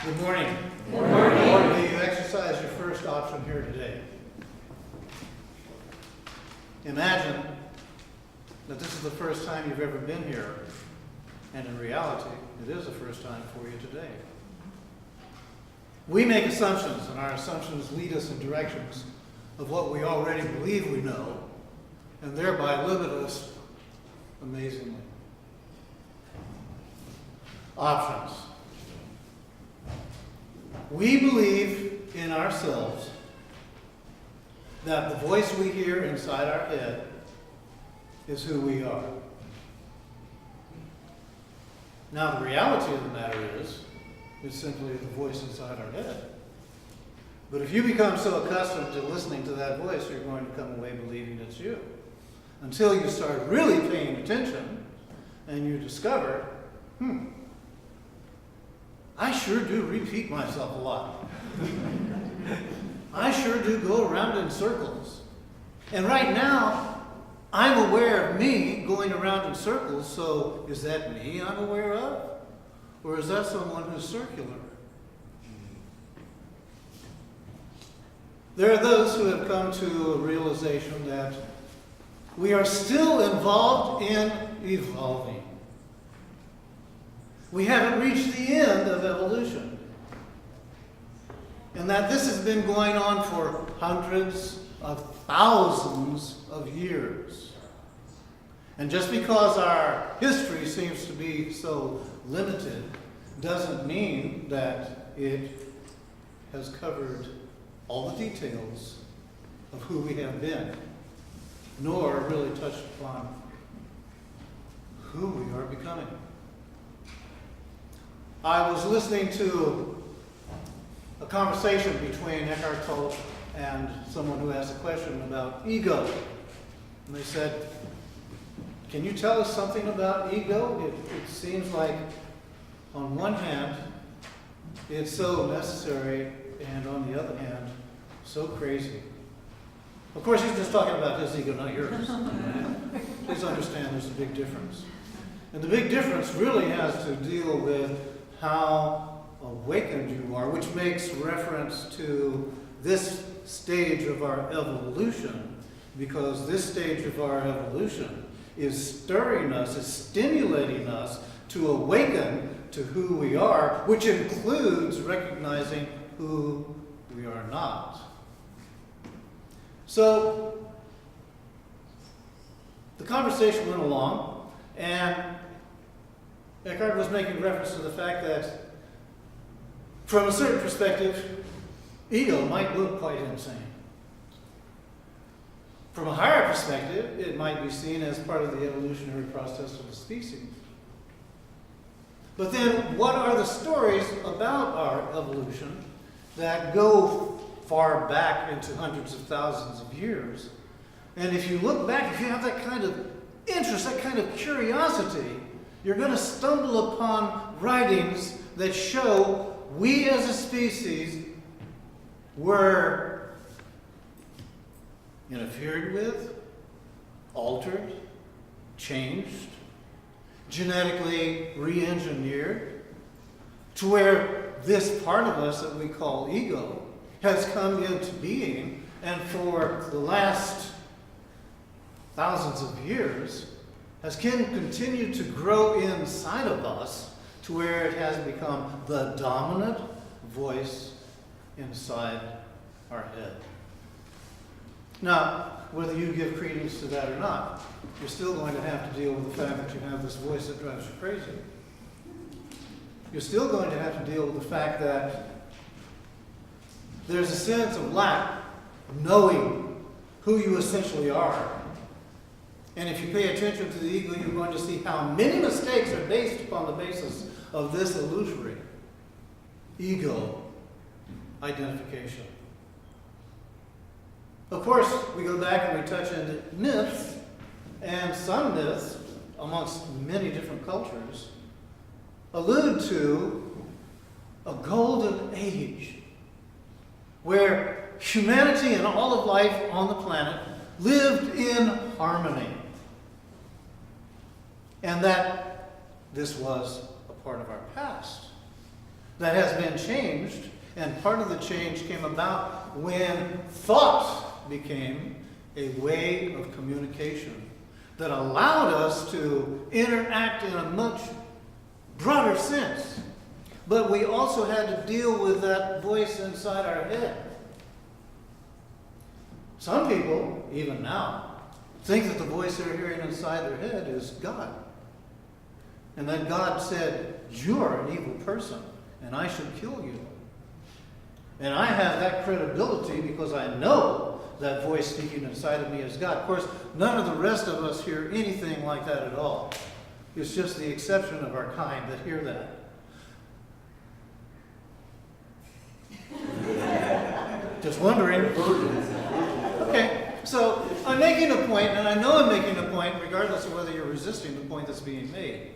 Good morning. Good morning. Will you exercise your first option here today? Imagine that this is the first time you've ever been here, and in reality, it is the first time for you today. We make assumptions, and our assumptions lead us in directions of what we already believe we know, and thereby limit us amazingly. Options. We believe in ourselves that the voice we hear inside our head is who we are. Now, the reality of the matter is, it's simply the voice inside our head. But if you become so accustomed to listening to that voice, you're going to come away believing it's you. Until you start really paying attention and you discover, I sure do repeat myself a lot. I sure do go around in circles. And right now, I'm aware of me going around in circles, so is that me I'm aware of? Or is that someone who's circular? There are those who have come to a realization that we are still involved in evolving. We haven't reached the end of evolution. And that this has been going on for hundreds of thousands of years. And just because our history seems to be so limited doesn't mean that it has covered all the details of who we have been, nor really touched upon who we are becoming. I was listening to a conversation between Eckhart Tolle and someone who asked a question about ego. And they said, can you tell us something about ego? It seems like, on one hand, it's so necessary, and on the other hand, so crazy. Of course, he's just talking about his ego, not yours. Please understand there's a big difference. And the big difference really has to deal with how awakened you are, which makes reference to this stage of our evolution, because this stage of our evolution is stirring us, is stimulating us to awaken to who we are, which includes recognizing who we are not. So, the conversation went along, and Eckhart was making reference to the fact that, from a certain perspective, ego might look quite insane. From a higher perspective, it might be seen as part of the evolutionary process of the species. But then, what are the stories about our evolution that go far back into hundreds of thousands of years? And if you look back, if you have that kind of interest, that kind of curiosity, you're going to stumble upon writings that show we as a species were interfered with, altered, changed, genetically re-engineered, to where this part of us that we call ego has come into being, and for the last thousands of years has continued to grow inside of us to where it has become the dominant voice inside our head. Now, whether you give credence to that or not, you're still going to have to deal with the fact that you have this voice that drives you crazy. You're still going to have to deal with the fact that there's a sense of lack of knowing who you essentially are. And if you pay attention to the ego, you're going to see how many mistakes are based upon the basis of this illusory ego identification. Of course, we go back and we touch into myths, and some myths, amongst many different cultures, allude to a golden age where humanity and all of life on the planet lived in harmony. And that this was a part of our past. that has been changed, and part of the change came about when thought became a way of communication that allowed us to interact in a much broader sense. But we also had to deal with that voice inside our head. Some people, even now, think that the voice they're hearing inside their head is God. And that God said, "You're an evil person, and I should kill you." And I have that credibility because I know that voice speaking inside of me is God. Of course, none of the rest of us hear anything like that at all. It's just the exception of our kind that hear that. Just wondering. Okay, so I'm making a point, and I know I'm making a point regardless of whether you're resisting the point that's being made.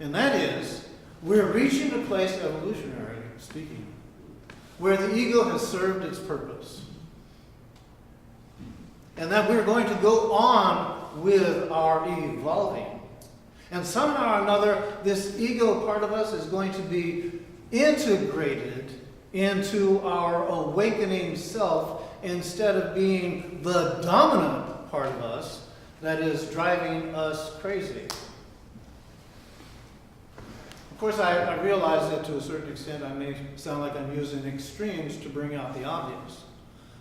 And that is, we're reaching a place, evolutionary speaking, where the ego has served its purpose. And that we're going to go on with our evolving. And somehow or another, this ego part of us is going to be integrated into our awakening self instead of being the dominant part of us that is driving us crazy. Of course, I realize that to a certain extent I may sound like I'm using extremes to bring out the obvious.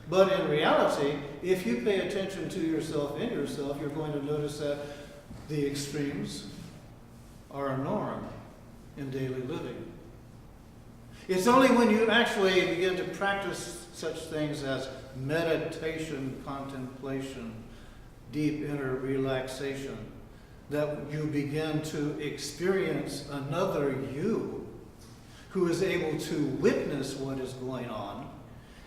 But in reality, if you pay attention to yourself in yourself, you're going to notice that the extremes are a norm in daily living. It's only when you actually begin to practice such things as meditation, contemplation, deep inner relaxation, that you begin to experience another you who is able to witness what is going on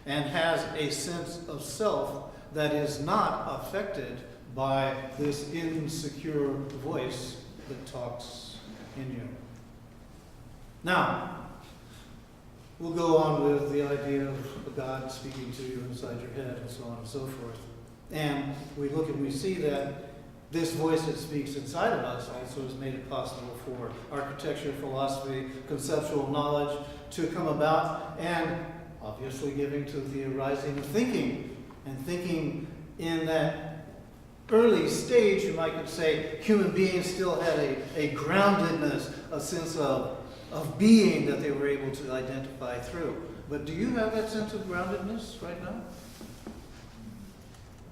and has a sense of self that is not affected by this insecure voice that talks in you. Now, we'll go on with the idea of God speaking to you inside your head and so on and so forth. And we look and we see that this voice that speaks inside of us also has made it possible for architecture, philosophy, conceptual knowledge to come about, and obviously giving to the arising of thinking. And thinking in that early stage, you might say, human beings still had a groundedness, a sense of being that they were able to identify through. But do you have that sense of groundedness right now?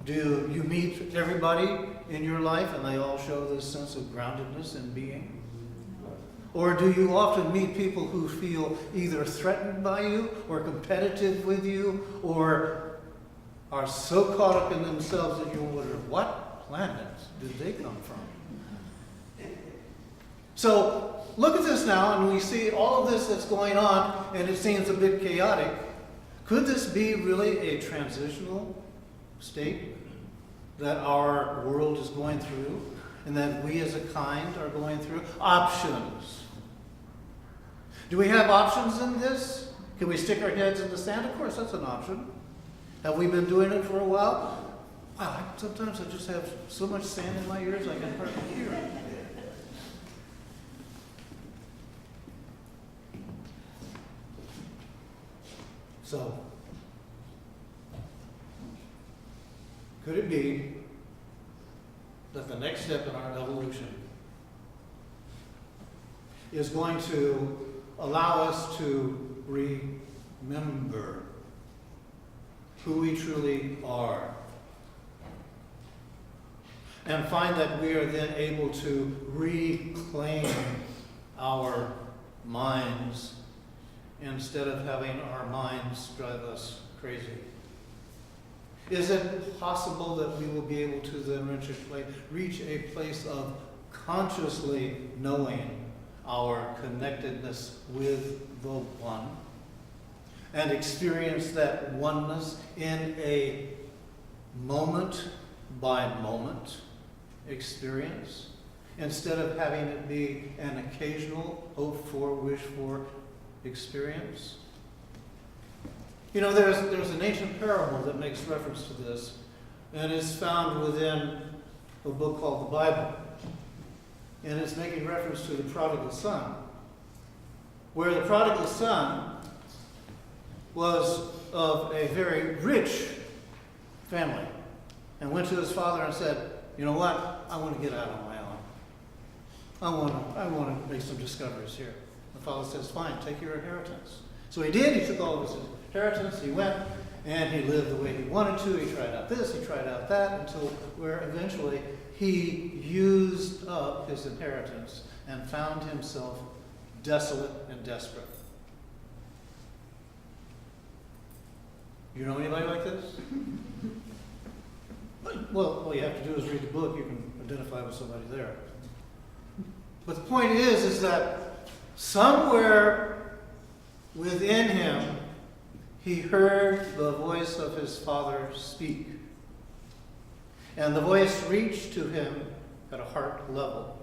Do you meet everybody in your life and they all show this sense of groundedness and being? Or do you often meet people who feel either threatened by you or competitive with you or are so caught up in themselves that you wonder, what planet did they come from? So look at this now, and we see all of this that's going on, and it seems a bit chaotic. Could this be really a transitional state that our world is going through, and that we as a kind are going through? Options. Do we have options in this? Can we stick our heads in the sand? Of course, that's an option. Have we been doing it for a while? Wow, sometimes I just have so much sand in my ears I can hardly hear it. So, could it be that the next step in our evolution is going to allow us to remember who we truly are, and find that we are then able to reclaim our minds instead of having our minds drive us crazy? Is it possible that we will be able to then reach a place of consciously knowing our connectedness with the One and experience that oneness in a moment by moment experience instead of having it be an occasional hope for, wish for experience? You know, there's an ancient parable that makes reference to this, and it's found within a book called the Bible. And it's making reference to the prodigal son. where the prodigal son was of a very rich family and went to his father and said, you know what, I want to get out on my own. I want to make some discoveries here. The father says, fine, take your inheritance. So he did. He took all of his inheritance. He went and he lived the way he wanted to. He tried out this, he tried out that, until where eventually he used up his inheritance and found himself desolate and desperate. You know anybody like this? Well, all you have to do is read the book. You can identify with somebody there. But the point is that somewhere within him, he heard the voice of his father speak. And the voice reached to him at a heart level.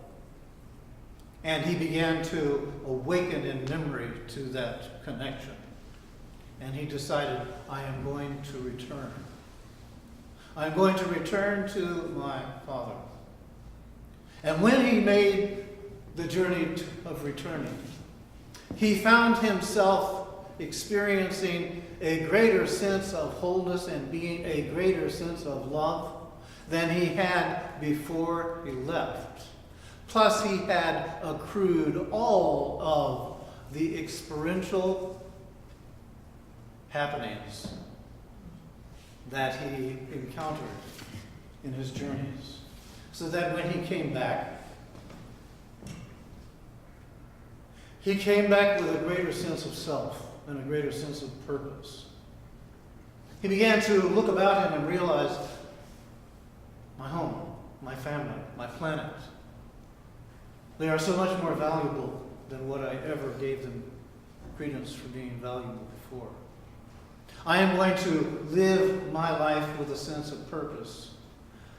And he began to awaken in memory to that connection. And he decided, I am going to return. I'm going to return to my father. And when he made the journey of returning, he found himself experiencing a greater sense of wholeness and being a greater sense of love than he had before he left. Plus, he had accrued all of the experiential happenings that he encountered in his journeys. So that when he came back with a greater sense of self and a greater sense of purpose. He began to look about him and realize, my home, my family, my planet, they are so much more valuable than what I ever gave them credence for being valuable before. I am going to live my life with a sense of purpose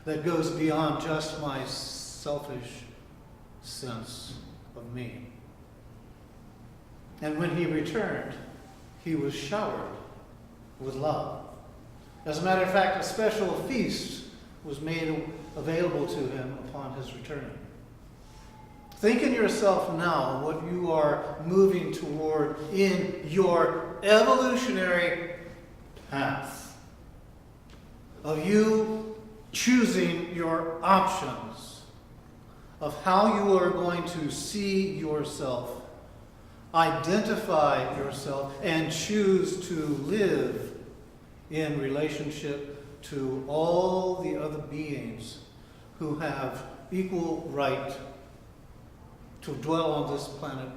that goes beyond just my selfish sense of me. And when he returned, he was showered with love. As a matter of fact, a special feast was made available to him upon his return. Think in yourself now what you are moving toward in your evolutionary path of you choosing your options of how you are going to see yourself, identify yourself, and choose to live in relationship to all the other beings who have equal right to dwell on this planet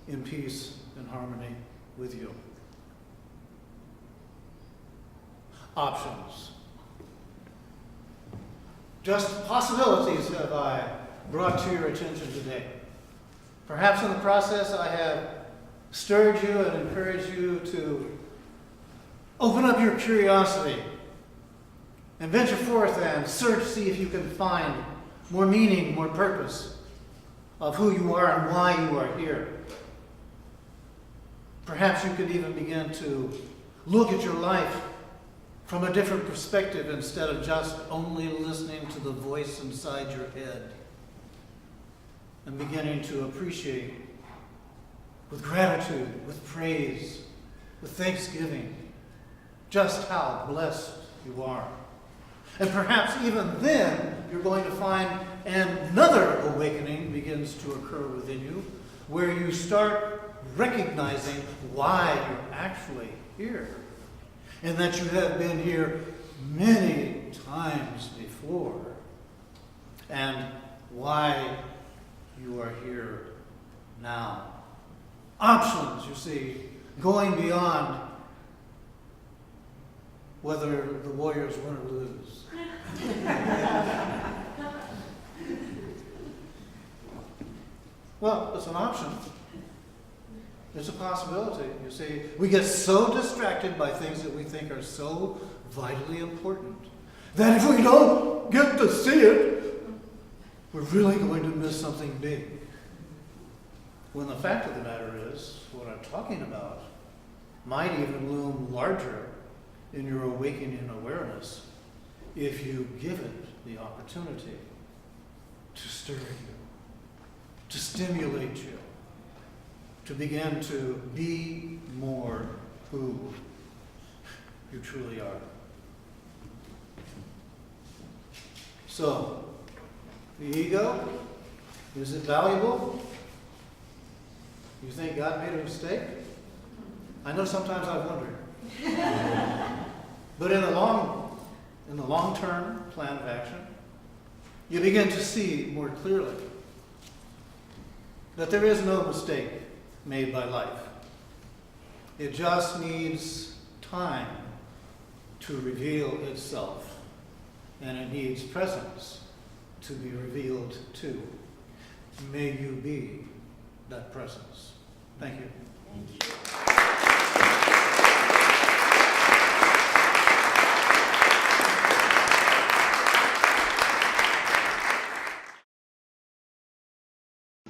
in peace and harmony with you. Options. Just possibilities have I brought to your attention today. Perhaps in the process I have stirred you and encouraged you to open up your curiosity and venture forth and search, see if you can find more meaning, more purpose of who you are and why you are here. Perhaps you could even begin to look at your life from a different perspective instead of just only listening to the voice inside your head and beginning to appreciate with gratitude, with praise, with thanksgiving, just how blessed you are. And perhaps even then, you're going to find another awakening begins to occur within you, where you start recognizing why you're actually here. And that you have been here many times before. And why you are here now. Options, you see, going beyond whether the Warriors win or lose. Well, it's an option. It's a possibility. You see, we get so distracted by things that we think are so vitally important that if we don't get to see it, we're really going to miss something big. When the fact of the matter is, what I'm talking about might even loom larger in your awakening awareness if you give it the opportunity to stir you, to stimulate you, to begin to be more who you truly are. So, the ego, is it valuable? You think God made a mistake? I know sometimes I've wondered. But in the long-term plan of action, you begin to see more clearly that there is no mistake made by life. It just needs time to reveal itself, and it needs presence to be revealed too. May you be that presence. Thank you. Thank you.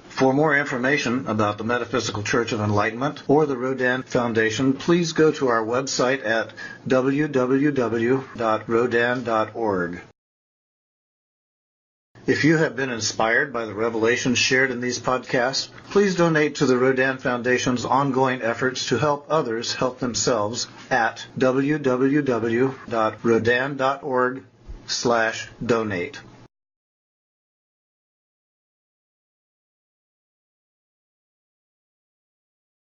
For more information about the Metaphysical Church of Enlightenment or the Rodin Foundation, please go to our website at www.rodin.org. If you have been inspired by the revelations shared in these podcasts, please donate to the Rodin Foundation's ongoing efforts to help others help themselves at www.rodin.org/donate.